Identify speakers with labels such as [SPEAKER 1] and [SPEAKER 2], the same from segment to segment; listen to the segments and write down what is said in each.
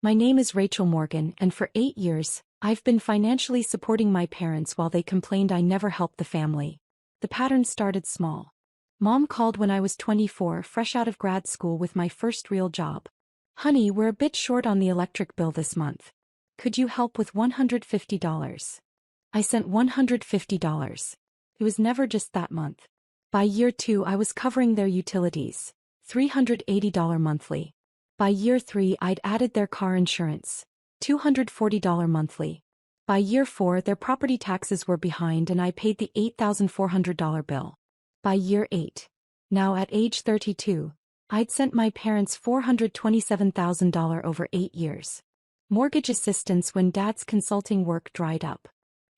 [SPEAKER 1] My name is Rachel Morgan, and for 8 years, I've been financially supporting my parents while they complained I never helped the family. The pattern started small. Mom called when I was 24, fresh out of grad school with my first real job. "Honey, we're a bit short on the electric bill this month. Could you help with $150? I sent $150. It was never just that month. By year 2 I was covering their utilities, $380 monthly. By year 3 I'd added their car insurance, $240 monthly. By year 4 their property taxes were behind and I paid the $8,400 bill. By year 8, now at age 32, I'd sent my parents $427,000 over 8 years. Mortgage assistance when Dad's consulting work dried up.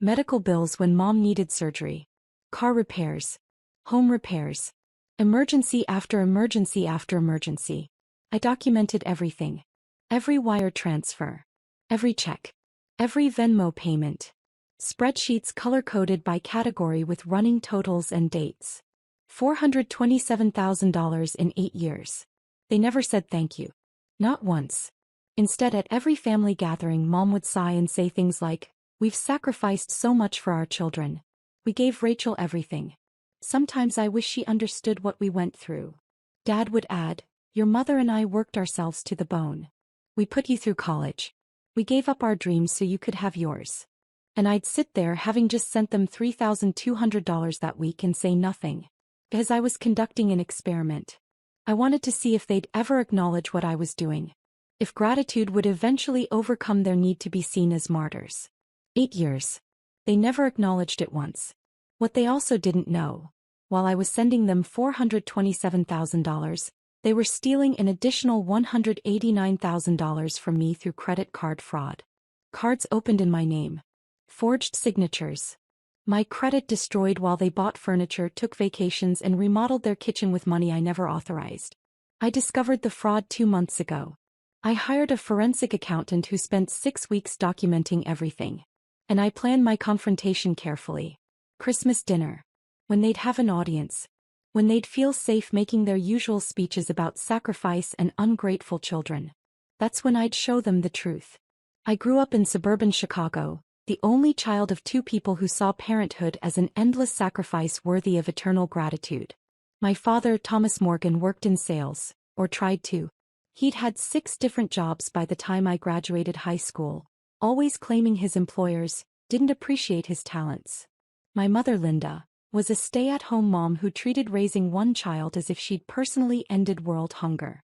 [SPEAKER 1] Medical bills when Mom needed surgery. Car repairs. Home repairs. Emergency after emergency after emergency. I documented everything. Every wire transfer. Every check. Every Venmo payment. Spreadsheets color-coded by category with running totals and dates. $427,000 in 8 years. They never said thank you. Not once. Instead, at every family gathering, Mom would sigh and say things like, "We've sacrificed so much for our children. We gave Rachel everything. Sometimes I wish she understood what we went through." Dad would add, "Your mother and I worked ourselves to the bone. We put you through college. We gave up our dreams so you could have yours." And I'd sit there having just sent them $3,200 that week and say nothing. Because I was conducting an experiment. I wanted to see if they'd ever acknowledge what I was doing. If gratitude would eventually overcome their need to be seen as martyrs. 8 years. They never acknowledged it once. What they also didn't know, while I was sending them $427,000, they were stealing an additional $189,000 from me through credit card fraud. Cards opened in my name. Forged signatures. My credit destroyed while they bought furniture, took vacations, and remodeled their kitchen with money I never authorized. I discovered the fraud 2 months ago. I hired a forensic accountant who spent 6 weeks documenting everything. And I planned my confrontation carefully. Christmas dinner. When they'd have an audience. When they'd feel safe making their usual speeches about sacrifice and ungrateful children. That's when I'd show them the truth. I grew up in suburban Chicago, the only child of 2 people who saw parenthood as an endless sacrifice worthy of eternal gratitude. My father, Thomas Morgan, worked in sales, or tried to. He'd had 6 different jobs by the time I graduated high school, always claiming his employers didn't appreciate his talents. My mother, Linda, was a stay-at-home mom who treated raising one child as if she'd personally ended world hunger.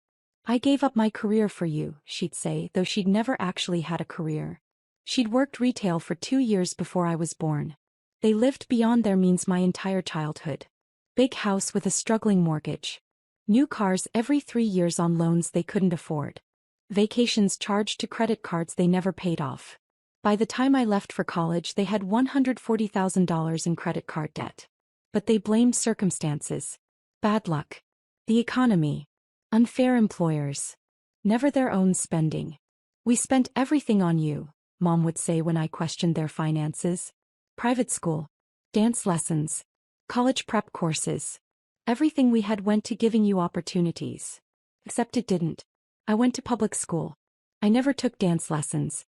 [SPEAKER 1] "I gave up my career for you," she'd say, though she'd never actually had a career. She'd worked retail for 2 years before I was born. They lived beyond their means my entire childhood. Big house with a struggling mortgage. New cars every 3 years on loans they couldn't afford. Vacations charged to credit cards they never paid off. By the time I left for college, they had $140,000 in credit card debt. But they blamed circumstances. Bad luck. The economy. Unfair employers. Never their own spending. "We spent everything on you," Mom would say when I questioned their finances. Private school. Dance lessons. College prep courses. Everything we had went to giving you opportunities. Except it didn't. I went to public school. I never took dance lessons.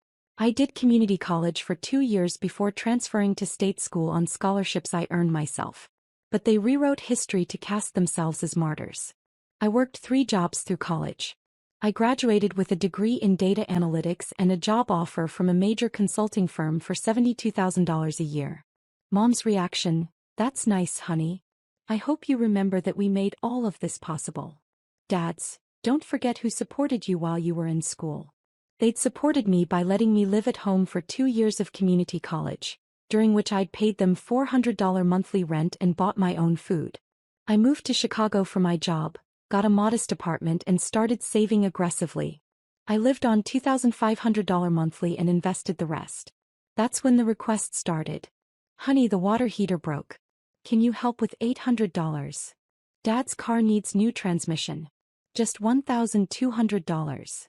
[SPEAKER 1] I did community college for 2 years before transferring to state school on scholarships I earned myself. But they rewrote history to cast themselves as martyrs. I worked 3 jobs through college. I graduated with a degree in data analytics and a job offer from a major consulting firm for $72,000 a year. Mom's reaction, "That's nice, honey. I hope you remember that we made all of this possible." Dads, don't forget who supported you while you were in school. They'd supported me by letting me live at home for 2 years of community college, during which I'd paid them $400 monthly rent and bought my own food. I moved to Chicago for my job, got a modest apartment, and started saving aggressively. I lived on $2,500 monthly and invested the rest. That's when the request started. "Honey, the water heater broke. Can you help with $800? Dad's car needs new transmission. Just $1,200.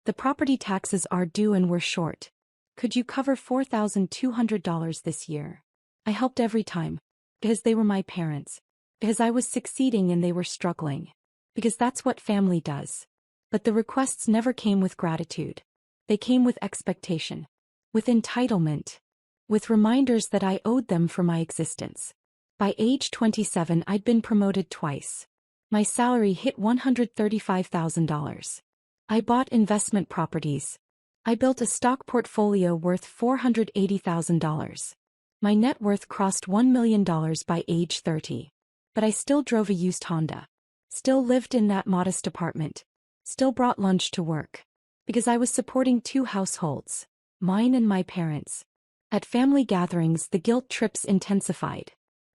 [SPEAKER 1] The property taxes are due and we're short. Could you cover $4,200 this year?" I helped every time. Because they were my parents. Because I was succeeding and they were struggling. Because that's what family does. But the requests never came with gratitude. They came with expectation. With entitlement. With reminders that I owed them for my existence. By age 27 I'd been promoted twice. My salary hit $135,000. I bought investment properties. I built a stock portfolio worth $480,000. My net worth crossed $1 million by age 30. But I still drove a used Honda. Still lived in that modest apartment. Still brought lunch to work. Because I was supporting two households. Mine and my parents. At family gatherings the guilt trips intensified.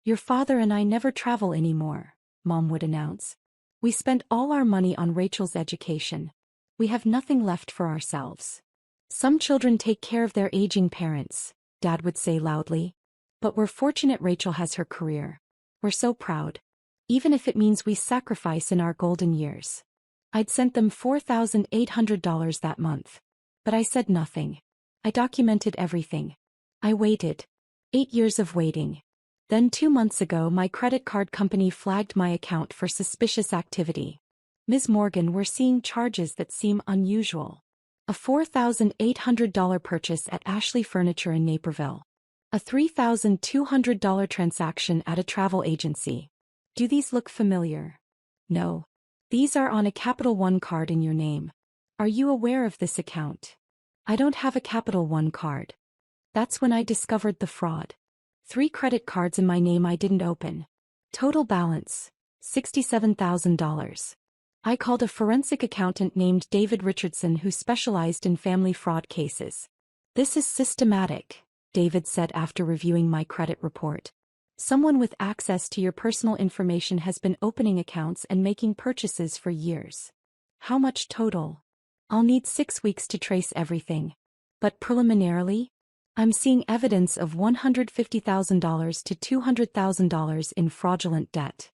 [SPEAKER 1] "Your father and I never travel anymore," Mom would announce. "We spent all our money on Rachel's education. We have nothing left for ourselves." "Some children take care of their aging parents," Dad would say loudly. "But we're fortunate Rachel has her career. We're so proud. Even if it means we sacrifice in our golden years." I'd sent them $4,800 that month. But I said nothing. I documented everything. I waited. 8 years of waiting. Then 2 months ago my credit card company flagged my account for suspicious activity. "Ms. Morgan, we're seeing charges that seem unusual. A $4,800 purchase at Ashley Furniture in Naperville. A $3,200 transaction at a travel agency. Do these look familiar?" "No. These are on a Capital One card in your name. Are you aware of this account?" "I don't have a Capital One card." That's when I discovered the fraud. 3 credit cards in my name I didn't open. Total balance, $67,000. I called a forensic accountant named David Richardson who specialized in family fraud cases. "This is systematic," David said after reviewing my credit report. "Someone with access to your personal information has been opening accounts and making purchases for years." "How much total?" "I'll need 6 weeks to trace everything. But preliminarily, I'm seeing evidence of $150,000 to $200,000 in fraudulent debt."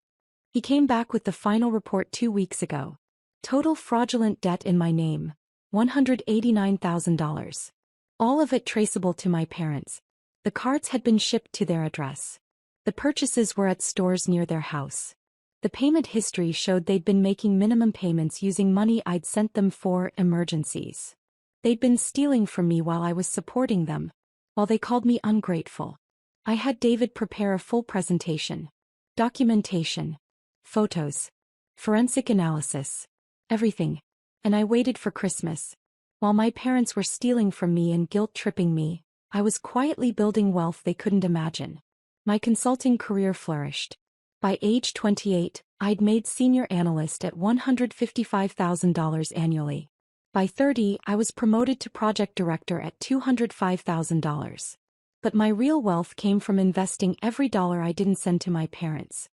[SPEAKER 1] He came back with the final report 2 weeks ago. Total fraudulent debt in my name, $189,000. All of it traceable to my parents. The cards had been shipped to their address. The purchases were at stores near their house. The payment history showed they'd been making minimum payments using money I'd sent them for emergencies. They'd been stealing from me while I was supporting them, while they called me ungrateful. I had David prepare a full presentation. Documentation. Photos. Forensic analysis. Everything. And I waited for Christmas. While my parents were stealing from me and guilt-tripping me, I was quietly building wealth they couldn't imagine. My consulting career flourished. By age 28, I'd made senior analyst at $155,000 annually. By 30, I was promoted to project director at $205,000. But my real wealth came from investing every dollar I didn't send to my parents.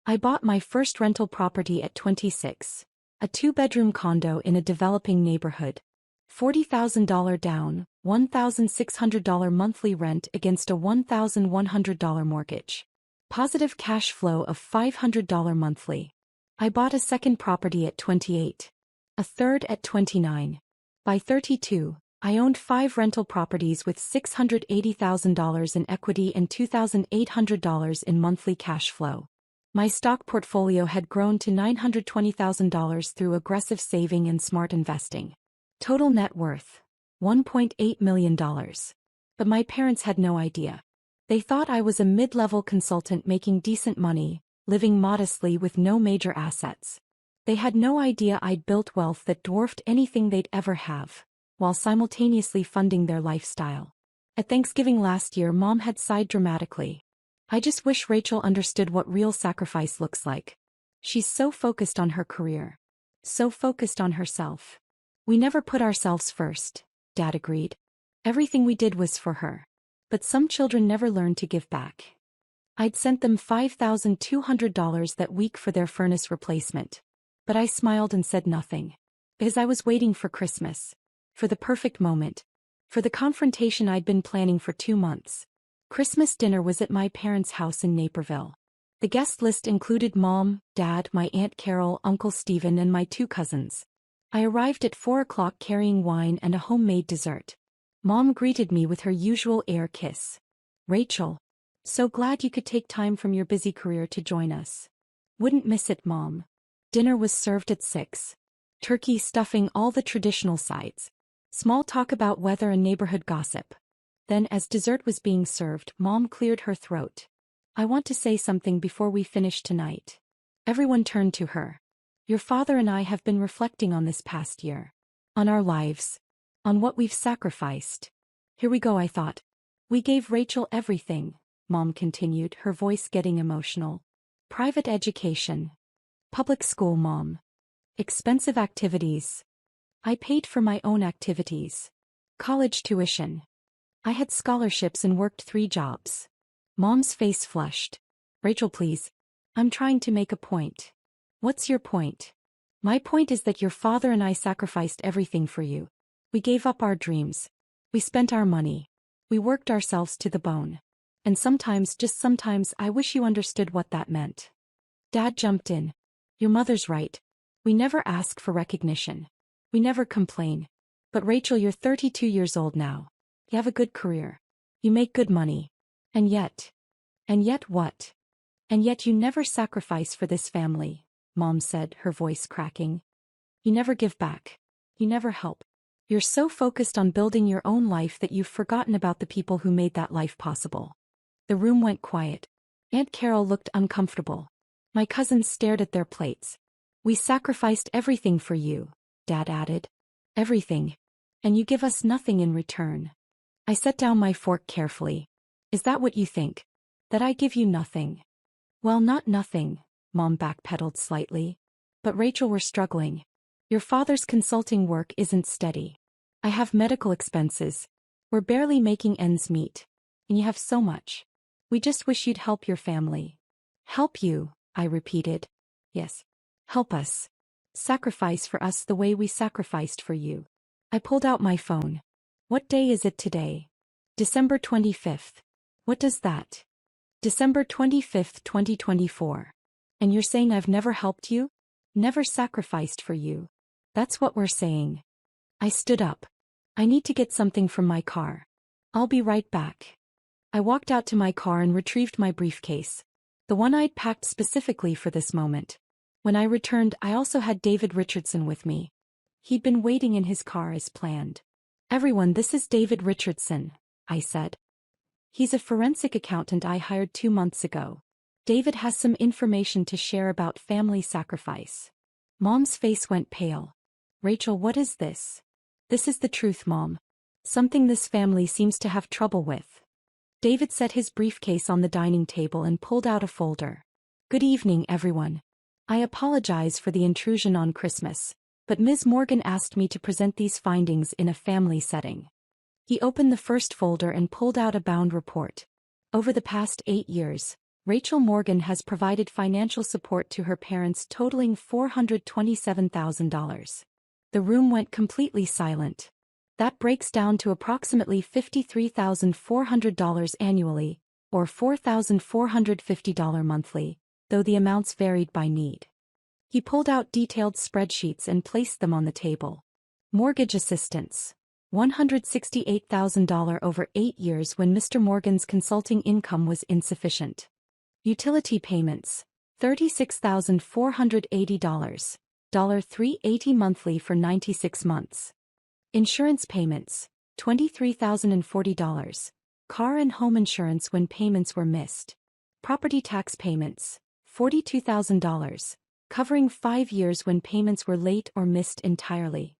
[SPEAKER 1] I bought my first rental property at 26, a 2-bedroom condo in a developing neighborhood. $40,000 down, $1,600 monthly rent against a $1,100 mortgage. Positive cash flow of $500 monthly. I bought a second property at 28. A third at 29. By 32, I owned 5 rental properties with $680,000 in equity and $2,800 in monthly cash flow. My stock portfolio had grown to $920,000 through aggressive saving and smart investing. Total net worth, $1.8 million. But my parents had no idea. They thought I was a mid-level consultant making decent money, living modestly with no major assets. They had no idea I'd built wealth that dwarfed anything they'd ever have, while simultaneously funding their lifestyle. At Thanksgiving last year, Mom had sighed dramatically. "I just wish Rachel understood what real sacrifice looks like. She's so focused on her career. So focused on herself." "We never put ourselves first," Dad agreed. "Everything we did was for her. But some children never learn to give back." I'd sent them $5,200 that week for their furnace replacement. But I smiled and said nothing. Because I was waiting for Christmas. For the perfect moment. For the confrontation I'd been planning for 2 months. Christmas dinner was at my parents' house in Naperville. The guest list included Mom, Dad, my Aunt Carol, Uncle Stephen, and my 2 cousins. I arrived at 4 o'clock carrying wine and a homemade dessert. Mom greeted me with her usual air kiss. "Rachel. So glad you could take time from your busy career to join us." "Wouldn't miss it, Mom." Dinner was served at 6. Turkey, stuffing, all the traditional sides. Small talk about weather and neighborhood gossip. Then, as dessert was being served, Mom cleared her throat. I want to say something before we finish tonight. Everyone turned to her. Your father and I have been reflecting on this past year. On our lives. On what we've sacrificed. Here we go, I thought. We gave Rachel everything, Mom continued, her voice getting emotional. Private education. Public school, Mom. Expensive activities. I paid for my own activities. College tuition. I had scholarships and worked 3 jobs. Mom's face flushed. Rachel, please. I'm trying to make a point. What's your point? My point is that your father and I sacrificed everything for you. We gave up our dreams. We spent our money. We worked ourselves to the bone. And sometimes, just sometimes, I wish you understood what that meant. Dad jumped in. Your mother's right. We never ask for recognition. We never complain. But Rachel, you're 32 years old now. You have a good career. You make good money. And yet what? And yet you never sacrifice for this family, Mom said, her voice cracking. You never give back. You never help. You're so focused on building your own life that you've forgotten about the people who made that life possible. The room went quiet. Aunt Carol looked uncomfortable. My cousins stared at their plates. We sacrificed everything for you, Dad added. Everything. And you give us nothing in return. I set down my fork carefully. Is that what you think? That I give you nothing? Well, not nothing, Mom backpedaled slightly. But Rachel, we're struggling. Your father's consulting work isn't steady. I have medical expenses. We're barely making ends meet. And you have so much. We just wish you'd help your family. Help you, I repeated. Yes. Help us. Sacrifice for us the way we sacrificed for you. I pulled out my phone. What day is it today? December 25th. What does that? December 25th, 2024. And you're saying I've never helped you? Never sacrificed for you. That's what we're saying. I stood up. I need to get something from my car. I'll be right back. I walked out to my car and retrieved my briefcase. The one I'd packed specifically for this moment. When I returned, I also had David Richardson with me. He'd been waiting in his car as planned. Everyone, this is David Richardson, I said. He's a forensic accountant I hired 2 months ago. David has some information to share about family sacrifice. Mom's face went pale. Rachel, what is this? This is the truth, Mom. Something this family seems to have trouble with. David set his briefcase on the dining table and pulled out a folder. Good evening, everyone. I apologize for the intrusion on Christmas, but Ms. Morgan asked me to present these findings in a family setting. He opened the first folder and pulled out a bound report. Over the past 8 years, Rachel Morgan has provided financial support to her parents totaling $427,000. The room went completely silent. That breaks down to approximately $53,400 annually, or $4,450 monthly, though the amounts varied by need. He pulled out detailed spreadsheets and placed them on the table. Mortgage assistance. $168,000 over 8 years when Mr. Morgan's consulting income was insufficient. Utility payments. $36,480. $380 monthly for 96 months. Insurance payments. $23,040. Car and home insurance when payments were missed. Property tax payments. $42,000. Covering 5 years when payments were late or missed entirely.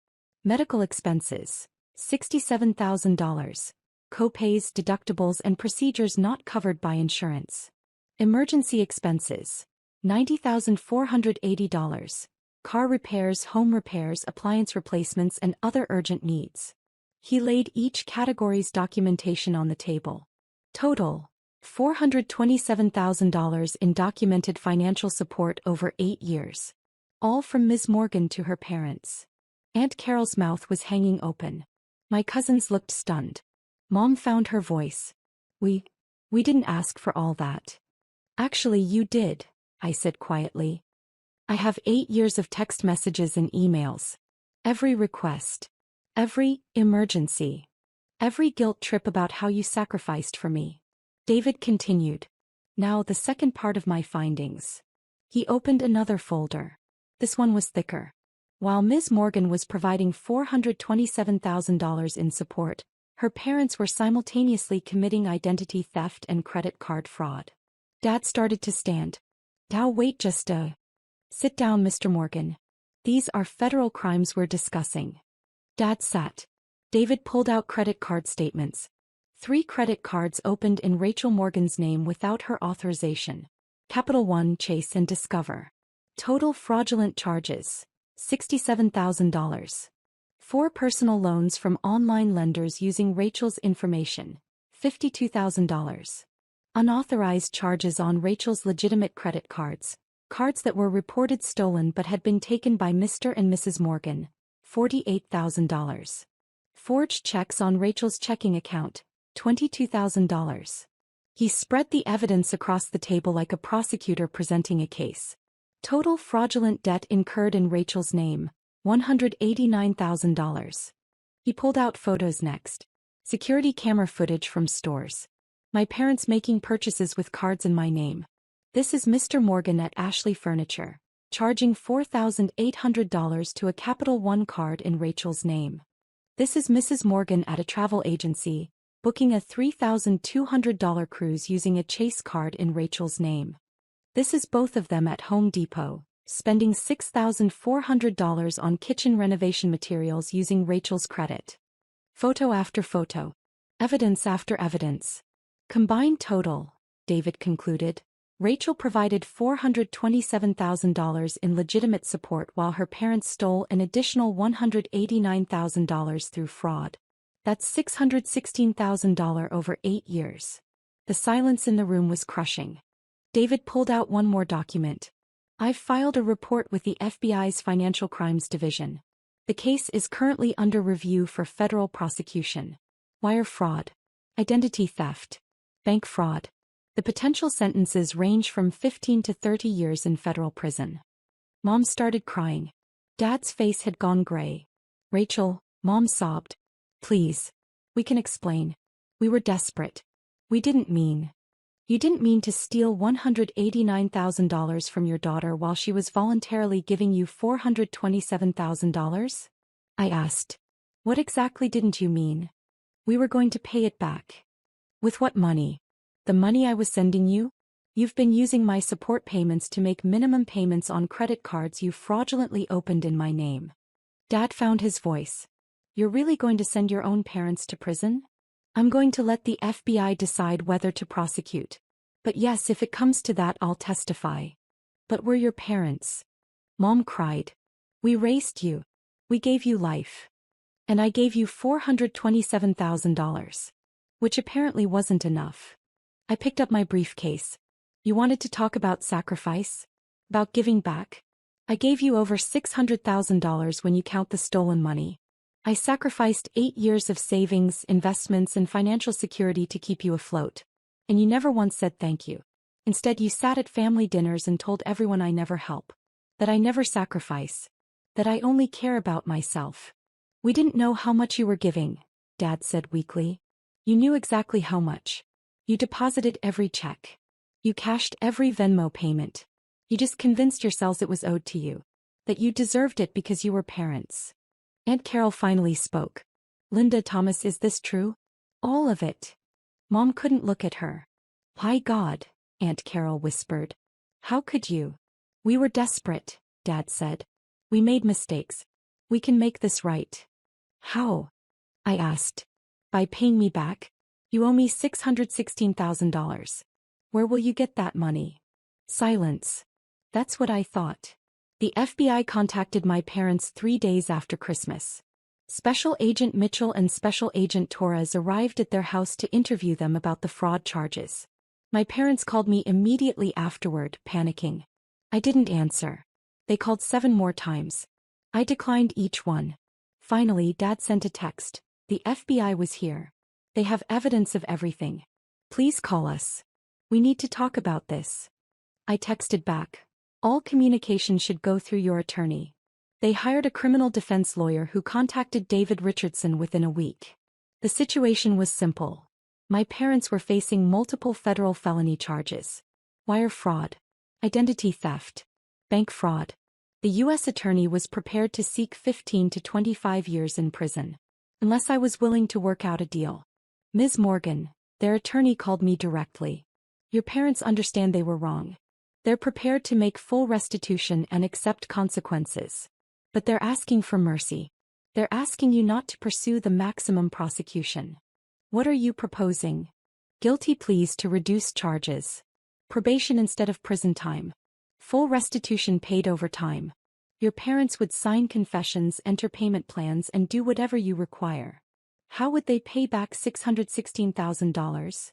[SPEAKER 1] Medical expenses. $67,000. Co-pays, deductibles and procedures not covered by insurance. Emergency expenses. $90,480. Car repairs, home repairs, appliance replacements and other urgent needs. He laid each category's documentation on the table. Total. $427,000 in documented financial support over 8 years. All from Ms. Morgan to her parents. Aunt Carol's mouth was hanging open. My cousins looked stunned. Mom found her voice. We didn't ask for all that. Actually, you did, I said quietly. I have 8 years of text messages and emails. Every request. Every emergency. Every guilt trip about how you sacrificed for me. David continued. Now the second part of my findings. He opened another folder. This one was thicker. While Ms. Morgan was providing $427,000 in support, her parents were simultaneously committing identity theft and credit card fraud. Dad started to stand. Now wait just a... Sit down, Mr. Morgan. These are federal crimes we're discussing. Dad sat. David pulled out credit card statements. 3 credit cards opened in Rachel Morgan's name without her authorization. Capital One, Chase and Discover. Total fraudulent charges: $67,000. 4 personal loans from online lenders using Rachel's information, $52,000. Unauthorized charges on Rachel's legitimate credit cards, cards that were reported stolen but had been taken by Mr. and Mrs. Morgan, $48,000. Forged checks on Rachel's checking account, $22,000. He spread the evidence across the table like a prosecutor presenting a case. Total fraudulent debt incurred in Rachel's name, $189,000. He pulled out photos next. Security camera footage from stores. My parents making purchases with cards in my name. This is Mr. Morgan at Ashley Furniture, charging $4,800 to a Capital One card in Rachel's name. This is Mrs. Morgan at a travel agency, booking a $3,200 cruise using a Chase card in Rachel's name. This is both of them at Home Depot, spending $6,400 on kitchen renovation materials using Rachel's credit. Photo after photo. Evidence after evidence. Combined total, David concluded. Rachel provided $427,000 in legitimate support while her parents stole an additional $189,000 through fraud. That's $616,000 over 8 years. The silence in the room was crushing. David pulled out one more document. I've filed a report with the FBI's Financial Crimes Division. The case is currently under review for federal prosecution. Wire fraud, identity theft, bank fraud. The potential sentences range from 15 to 30 years in federal prison. Mom started crying. Dad's face had gone gray. Rachel, Mom sobbed. Please. We can explain. We were desperate. We didn't mean. You didn't mean to steal $189,000 from your daughter while she was voluntarily giving you $427,000? I asked. What exactly didn't you mean? We were going to pay it back. With what money? The money I was sending you? You've been using my support payments to make minimum payments on credit cards you fraudulently opened in my name. Dad found his voice. You're really going to send your own parents to prison? I'm going to let the FBI decide whether to prosecute. But yes, if it comes to that, I'll testify. But we're your parents. Mom cried. We raised you. We gave you life. And I gave you $427,000. Which apparently wasn't enough. I picked up my briefcase. You wanted to talk about sacrifice? About giving back? I gave you over $600,000 when you count the stolen money. I sacrificed 8 years of savings, investments, and financial security to keep you afloat. And you never once said thank you. Instead, you sat at family dinners and told everyone I never help. That I never sacrifice. That I only care about myself. We didn't know how much you were giving, Dad said weakly. You knew exactly how much. You deposited every check. You cashed every Venmo payment. You just convinced yourselves it was owed to you. That you deserved it because you were parents. Aunt Carol finally spoke. Linda Thomas, is this true? All of it. Mom couldn't look at her. My God, Aunt Carol whispered. How could you? We were desperate, Dad said. We made mistakes. We can make this right. How? I asked. By paying me back? You owe me $616,000. Where will you get that money? Silence. That's what I thought. The FBI contacted my parents 3 days after Christmas. Special Agent Mitchell and Special Agent Torres arrived at their house to interview them about the fraud charges. My parents called me immediately afterward, panicking. I didn't answer. They called 7 more times. I declined each one. Finally, Dad sent a text. The FBI was here. They have evidence of everything. Please call us. We need to talk about this. I texted back. All communication should go through your attorney. They hired a criminal defense lawyer who contacted David Richardson within a week. The situation was simple. My parents were facing multiple federal felony charges. Wire fraud. Identity theft. Bank fraud. The U.S. attorney was prepared to seek 15 to 25 years in prison, unless I was willing to work out a deal. Ms. Morgan, their attorney called me directly. Your parents understand they were wrong. They're prepared to make full restitution and accept consequences. But they're asking for mercy. They're asking you not to pursue the maximum prosecution. What are you proposing? Guilty pleas to reduce charges. Probation instead of prison time. Full restitution paid over time. Your parents would sign confessions, enter payment plans, and do whatever you require. How would they pay back $616,000?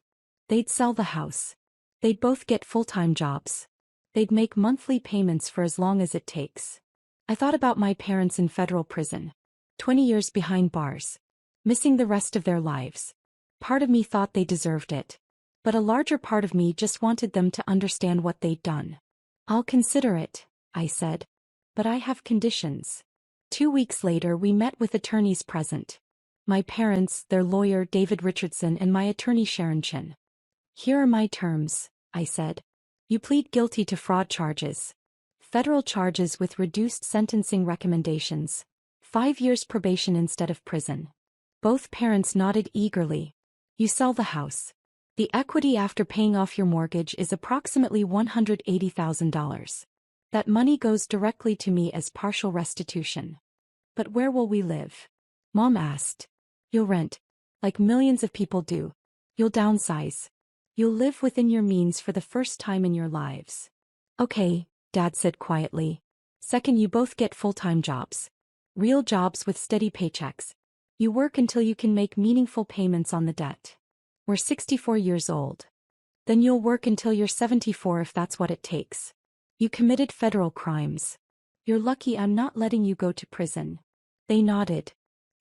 [SPEAKER 1] They'd sell the house. They'd both get full-time jobs. They'd make monthly payments for as long as it takes. I thought about my parents in federal prison. 20 years behind bars. Missing the rest of their lives. Part of me thought they deserved it. But a larger part of me just wanted them to understand what they'd done. I'll consider it, I said. But I have conditions. 2 weeks later we met with attorneys present. My parents, their lawyer David Richardson, and my attorney Sharon Chin. Here are my terms, I said. You plead guilty to fraud charges. Federal charges with reduced sentencing recommendations. 5 years probation instead of prison. Both parents nodded eagerly. You sell the house. The equity after paying off your mortgage is approximately $180,000. That money goes directly to me as partial restitution. But where will we live? Mom asked. You'll rent, like millions of people do. You'll downsize. You'll live within your means for the first time in your lives. Okay, Dad said quietly. Second, you both get full-time jobs. Real jobs with steady paychecks. You work until you can make meaningful payments on the debt. We're 64 years old. Then you'll work until you're 74 if that's what it takes. You committed federal crimes. You're lucky I'm not letting you go to prison. They nodded.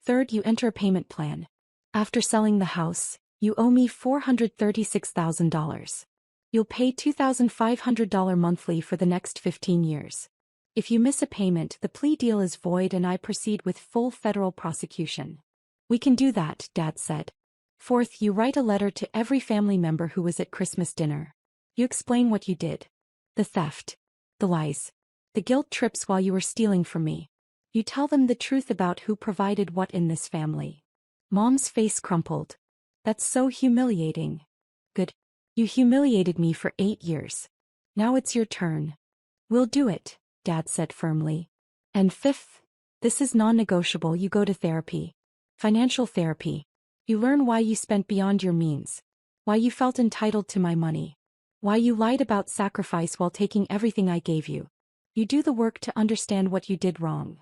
[SPEAKER 1] Third, you enter a payment plan. After selling the house, you owe me $436,000. You'll pay $2,500 monthly for the next 15 years. If you miss a payment, the plea deal is void and I proceed with full federal prosecution. We can do that, Dad said. Fourth, you write a letter to every family member who was at Christmas dinner. You explain what you did. The theft. The lies. The guilt trips while you were stealing from me. You tell them the truth about who provided what in this family. Mom's face crumpled. That's so humiliating. Good. You humiliated me for 8 years. Now it's your turn. We'll do it, Dad said firmly. And fifth, this is non-negotiable. You go to therapy. Financial therapy. You learn why you spent beyond your means. Why you felt entitled to my money. Why you lied about sacrifice while taking everything I gave you. You do the work to understand what you did wrong.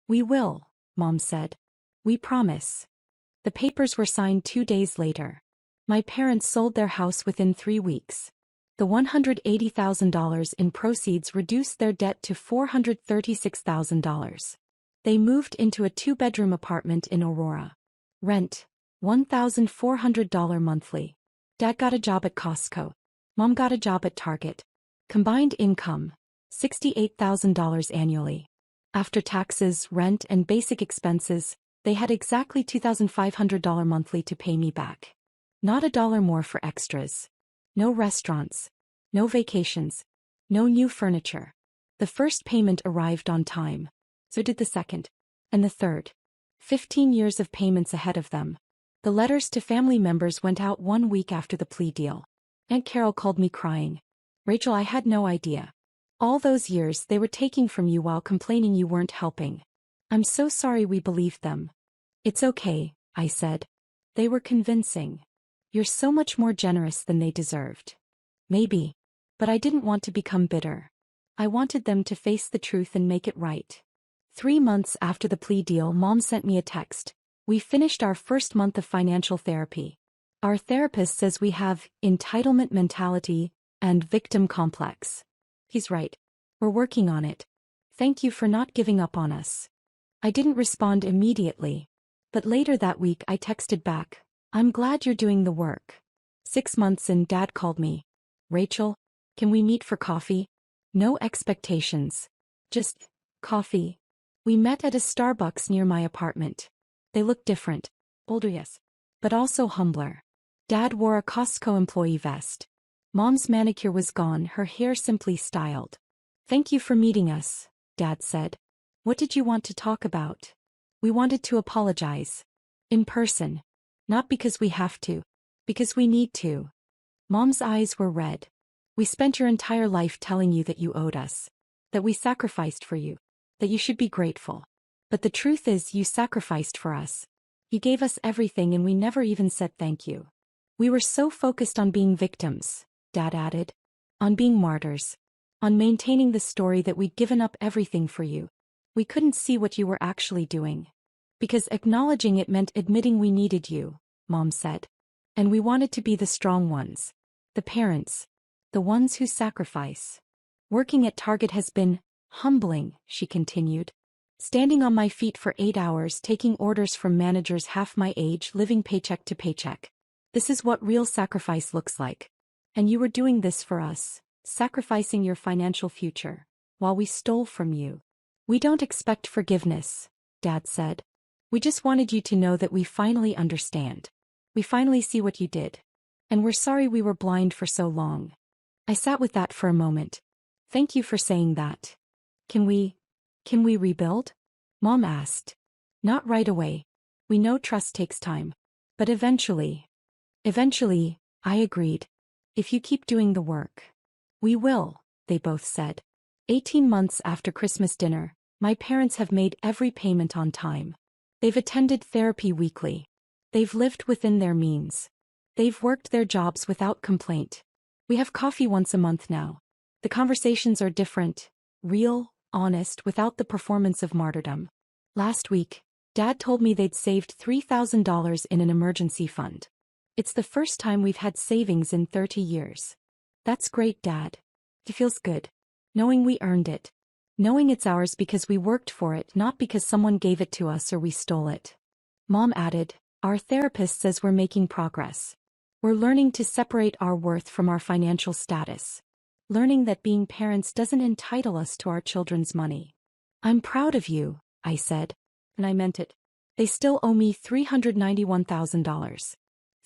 [SPEAKER 1] We will, Mom said. We promise. The papers were signed 2 days later. My parents sold their house within 3 weeks. The $180,000 in proceeds reduced their debt to $436,000. They moved into a 2-bedroom apartment in Aurora. Rent, $1,400 monthly. Dad got a job at Costco. Mom got a job at Target. Combined income, $68,000 annually. After taxes, rent, and basic expenses, they had exactly $2,500 monthly to pay me back. Not a dollar more for extras. No restaurants. No vacations. No new furniture. The first payment arrived on time. So did the second. And the third. 15 years of payments ahead of them. The letters to family members went out 1 week after the plea deal. Aunt Carol called me crying. Rachel, I had no idea. All those years they were taking from you while complaining you weren't helping. I'm so sorry we believed them. It's okay, I said. They were convincing. You're so much more generous than they deserved. Maybe. But I didn't want to become bitter. I wanted them to face the truth and make it right. 3 months after the plea deal, Mom sent me a text. We finished our first month of financial therapy. Our therapist says we have entitlement mentality and victim complex. He's right. We're working on it. Thank you for not giving up on us. I didn't respond immediately. But later that week I texted back, I'm glad you're doing the work. 6 months in, Dad called me. Rachel, can we meet for coffee? No expectations. Just coffee. We met at a Starbucks near my apartment. They looked different. Older, yes. But also humbler. Dad wore a Costco employee vest. Mom's manicure was gone, her hair simply styled. Thank you for meeting us, Dad said. What did you want to talk about? We wanted to apologize. In person. Not because we have to. Because we need to. Mom's eyes were red. We spent your entire life telling you that you owed us. That we sacrificed for you. That you should be grateful. But the truth is you sacrificed for us. You gave us everything and we never even said thank you. We were so focused on being victims, Dad added. On being martyrs. On maintaining the story that we'd given up everything for you. We couldn't see what you were actually doing. Because acknowledging it meant admitting we needed you, Mom said. And we wanted to be the strong ones. The parents. The ones who sacrifice. Working at Target has been humbling, she continued. Standing on my feet for 8 hours taking orders from managers half my age living paycheck to paycheck. This is what real sacrifice looks like. And you were doing this for us, sacrificing your financial future, while we stole from you. We don't expect forgiveness, Dad said. We just wanted you to know that we finally understand. We finally see what you did. And we're sorry we were blind for so long. I sat with that for a moment. Thank you for saying that. Can we rebuild? Mom asked. Not right away. We know trust takes time. But eventually. Eventually, I agreed. If you keep doing the work. We will, they both said. 18 months after Christmas dinner, my parents have made every payment on time. They've attended therapy weekly. They've lived within their means. They've worked their jobs without complaint. We have coffee once a month now. The conversations are different, real, honest, without the performance of martyrdom. Last week, Dad told me they'd saved $3,000 in an emergency fund. It's the first time we've had savings in 30 years. That's great, Dad. It feels good. Knowing we earned it. Knowing it's ours because we worked for it, not because someone gave it to us or we stole it. Mom added, our therapist says we're making progress. We're learning to separate our worth from our financial status. Learning that being parents doesn't entitle us to our children's money. I'm proud of you, I said. And I meant it. They still owe me $391,000.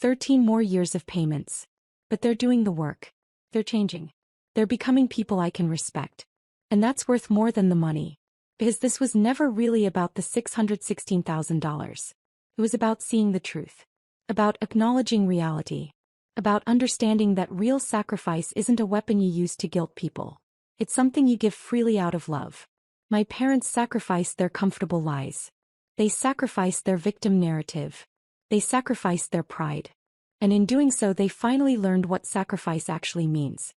[SPEAKER 1] 13 more years of payments. But they're doing the work. They're changing. They're becoming people I can respect. And that's worth more than the money. Because this was never really about the $616,000. It was about seeing the truth. About acknowledging reality. About understanding that real sacrifice isn't a weapon you use to guilt people. It's something you give freely out of love. My parents sacrificed their comfortable lies. They sacrificed their victim narrative. They sacrificed their pride. And in doing so they finally learned what sacrifice actually means.